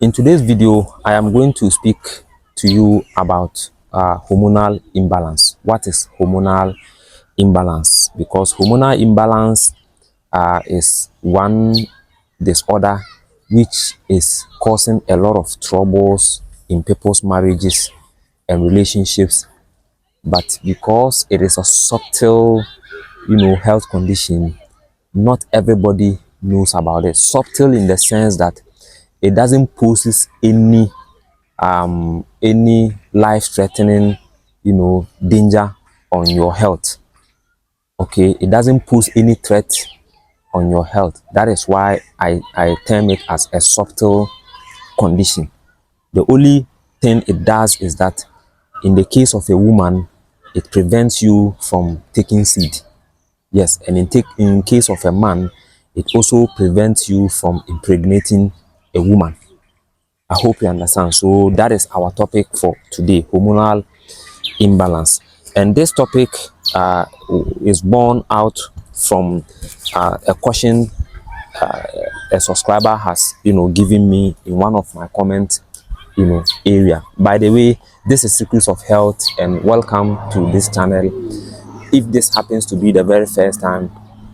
In today's video, I am going to speak to you about hormonal imbalance. What is hormonal imbalance? Because hormonal imbalance is one disorder which is causing a lot of troubles in people's marriages and relationships. But because it is a subtle, health condition, not everybody knows about it. Subtle in the sense that it doesn't pose any life-threatening, danger on your health. Okay, it doesn't pose any threat on your health. That is why I term it as a subtle condition. The only thing it does is that in the case of a woman, it prevents you from taking seed. Yes, and in case of a man, it also prevents you from impregnating a woman. I hope you understand. So that is our topic for today, hormonal imbalance. And this topic is born out from a question a subscriber has, given me in one of my comment, area. By the way, this is Secrets of Health, and welcome to this channel. If this happens to be the very first time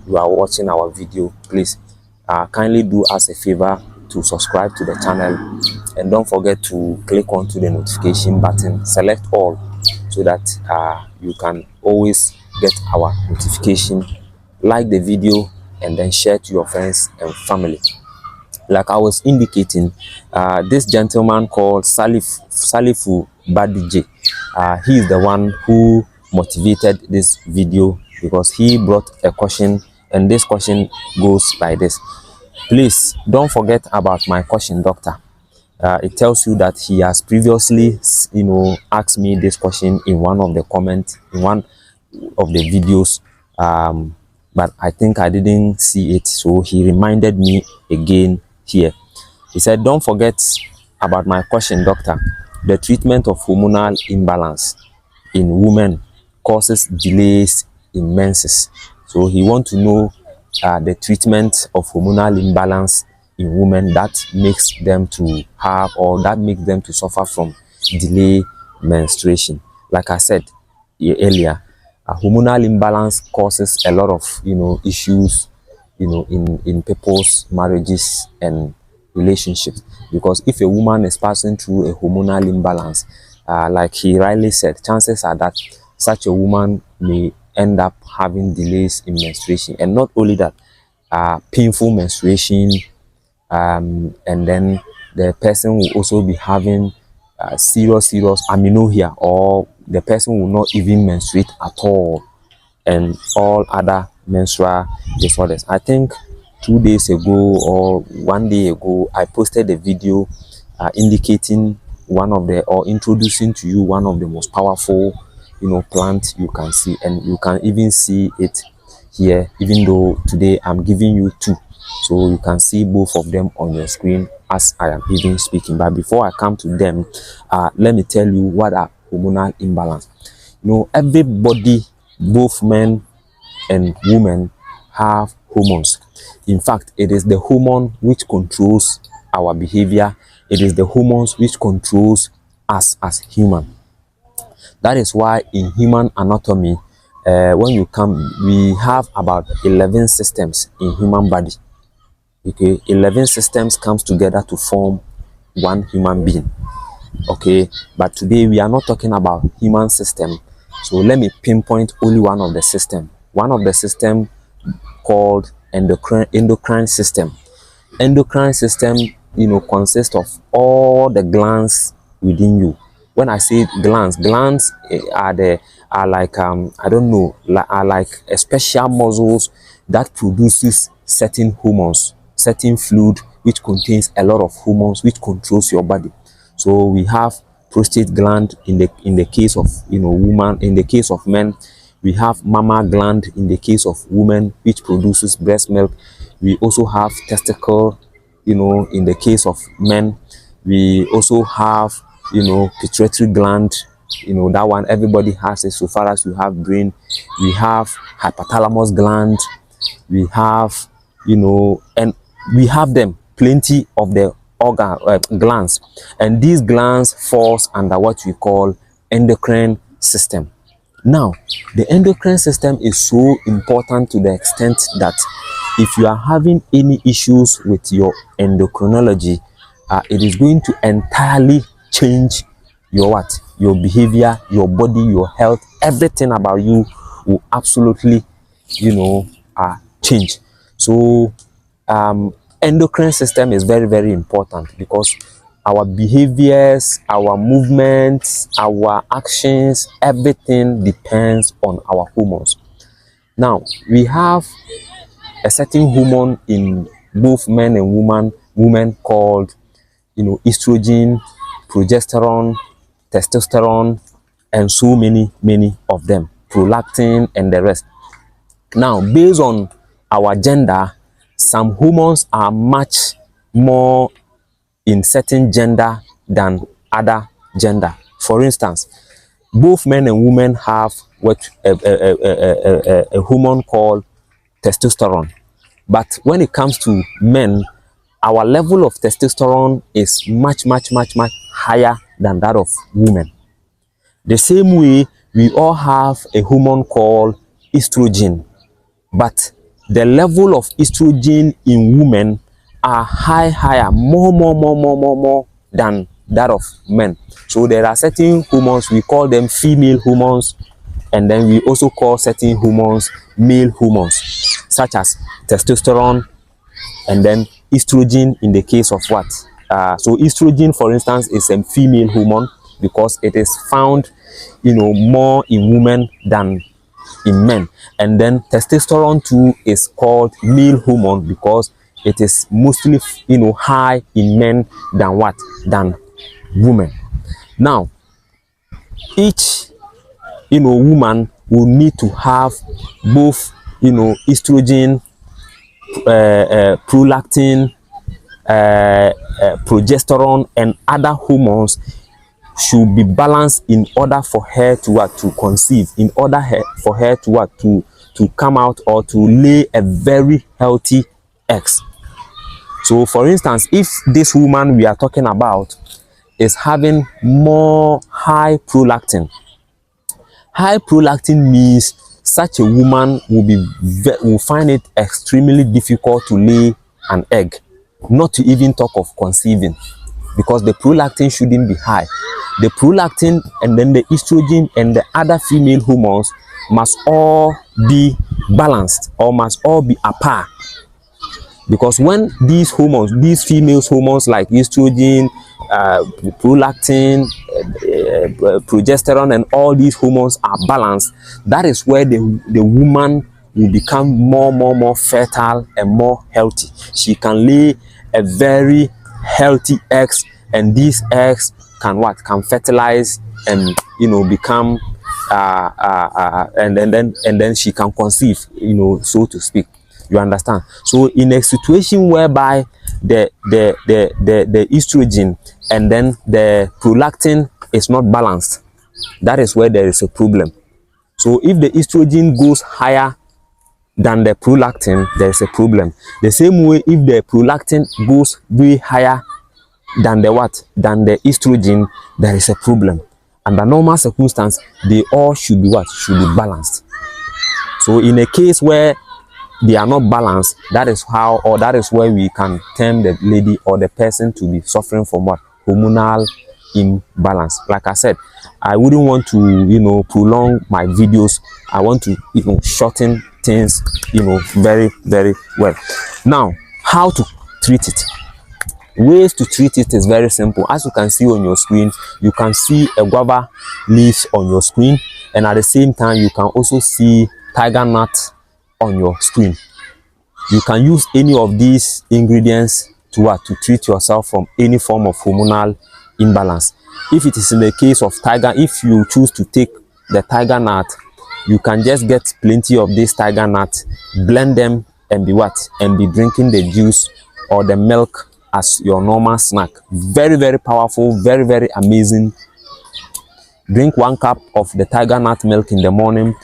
you are watching our video, please kindly do us a favor to subscribe to the channel, and don't forget to click onto the notification button, select all, so that you can always get our notification. Like the video and then share to your friends and family. Like I was indicating, this gentleman called Salifu Badije, he is the one who motivated this video, because he brought a question, and this question goes like this. Please don't forget about my question, doctor. It tells you that he has previously, asked me this question in one of the comments, in one of the videos, but I think I didn't see it, so he reminded me again here. He said, don't forget about my question, doctor. The treatment of hormonal imbalance in women causes delays in menses. So he wants to know the treatment of hormonal imbalance in women that makes them to have, or that makes them to suffer from delay menstruation. Like I said earlier, hormonal imbalance causes a lot of issues in people's marriages and relationships, because if a woman is passing through a hormonal imbalance, like he rightly said, chances are that such a woman may end up having delays in menstruation, and not only that, painful menstruation, and then the person will also be having serious amenorrhea, or the person will not even menstruate at all, and all other menstrual disorders. I think 2 days ago or 1 day ago, I posted a video indicating introducing to you one of the most powerful plant you can see, and you can even see it here, even though today I'm giving you two, so you can see both of them on your screen as I am even speaking. But before I come to them, let me tell you what are hormonal imbalance. Everybody, both men and women, have hormones. In fact, it is the hormone which controls our behavior. It is the hormones which controls us as human. That is why in human anatomy, when you come, we have about 11 systems in human body. Okay, 11 systems comes together to form one human being. Okay, but today we are not talking about human system, so let me pinpoint only one of the system. One of the system called endocrine system. Endocrine system, consists of all the glands within you. When I say glands are like I don't know, are like a special muscles that produces certain hormones, certain fluid which contains a lot of hormones which controls your body. So we have prostate gland in the case of woman. In the case of men, we have mama gland in the case of women, which produces breast milk. We also have testicle, in the case of men. We also have pituitary gland, that one everybody has it so far as you have brain. We have hypothalamus gland. We have and we have them plenty of the glands, and these glands falls under what we call endocrine system. Now, the endocrine system is so important to the extent that if you are having any issues with your endocrinology, it is going to entirely change your your behavior, your body, your health, everything about you will absolutely, change. So endocrine system is very, very important because our behaviors, our movements, our actions, everything depends on our hormones. Now, we have a certain hormone in both men and women called, estrogen, progesterone, testosterone, and so many of them, prolactin and the rest. Now, based on our gender, some hormones are much more in certain gender than other gender. For instance, both men and women have what a hormone called testosterone. But when it comes to men, our level of testosterone is much higher than that of women. The same way, we all have a hormone called estrogen, but the level of estrogen in women are higher, more than that of men. So there are certain hormones, we call them female hormones, and then we also call certain hormones male hormones, such as testosterone and then estrogen in the case of what? So estrogen, for instance, is a female hormone because it is found, more in women than in men. And then testosterone too is called male hormone because it is mostly, high in men than what? Than women. Now, each, woman will need to have both, estrogen, prolactin, progesterone, and other hormones should be balanced in order for her to conceive, in order for her to come out or to lay a very healthy eggs. So for instance, if this woman we are talking about is having more high prolactin means such a woman will find it extremely difficult to lay an egg, not to even talk of conceiving, because the prolactin shouldn't be high. The prolactin and then the estrogen and the other female hormones must all be balanced or must all be apart. Because when these hormones, these female hormones like estrogen, prolactin, progesterone, and all these hormones are balanced, that is where the woman will become more fertile and more healthy. She can lay a very healthy eggs, and these eggs can fertilize and become and then she can conceive, so to speak. You understand? So in a situation whereby the estrogen and then the prolactin is not balanced, that is where there is a problem. So if the estrogen goes higher than the prolactin, there is a problem. The same way, if the prolactin goes way higher than the estrogen, there is a problem. Under normal circumstance, they all should be balanced. So in a case where they are not balanced, that is where we can term the lady or the person to be suffering from hormonal imbalance. Like I said, I wouldn't want to prolong my videos. I want to shorten things very well. Now, how to treat it? Ways to treat it is very simple. As you can see on your screen, you can see a guava leaves on your screen, and at the same time you can also see tiger nut on your screen. You can use any of these ingredients to treat yourself from any form of hormonal imbalance. If it is in the case of tiger, if you choose to take the tiger nut, you can just get plenty of this tiger nut, blend them, and be drinking the juice or the milk as your normal snack. Very powerful, very amazing. Drink 1 cup of the tiger nut milk in the morning,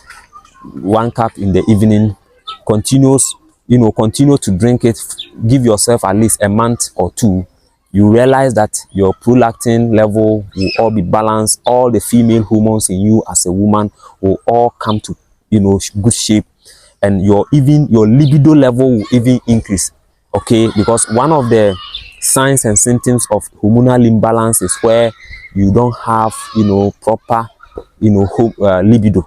1 cup in the evening. Continue to drink it. Give yourself at least a month or two, you realize that your prolactin level will all be balanced. All the female hormones in you as a woman will all come to, you know, good shape, and your libido level will even increase. Okay, because one of the signs and symptoms of hormonal imbalance is where you don't have, you know, proper, you know, libido,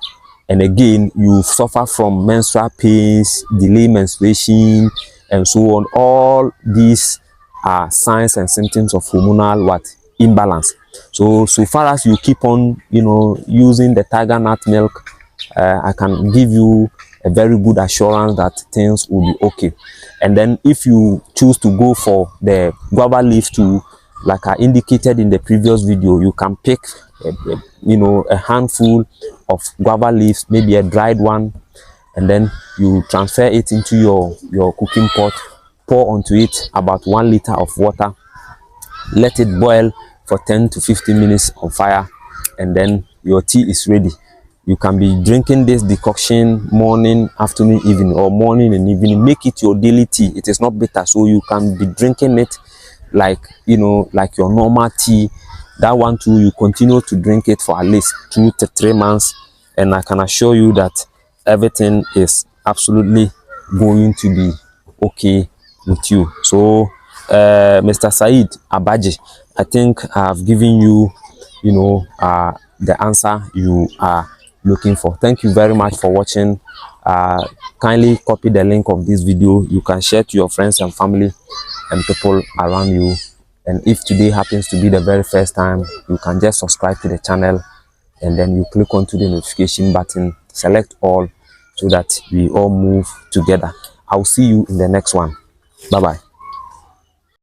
and again you suffer from menstrual pains, delay menstruation, and so on. All these are signs and symptoms of hormonal what imbalance. So far as you keep on, you know, using the tiger nut milk, I can give you a very good assurance that things will be okay. And then if you choose to go for the guava leaf too, like I indicated in the previous video, you can pick you know, a handful of guava leaves, maybe a dried one, and then you transfer it into your cooking pot, pour onto it about 1 liter of water, let it boil for 10 to 15 minutes on fire, and then your tea is ready. You can be drinking this decoction morning, afternoon, evening, or morning and evening. Make it your daily tea. It is not bitter, so you can be drinking it like, you know, like your normal tea. That one too, you continue to drink it for at least 2 to 3 months, and I can assure you that everything is absolutely going to be okay with you. So Mr. Said Abaji, I think I've given you, you know, the answer you are looking for. Thank you very much for watching. Kindly copy the link of this video. You can share to your friends and family and people around you. And if today happens to be the very first time, you can just subscribe to the channel, and then you click onto the notification button, select all, so that we all move together. I'll see you in the next one. Bye bye.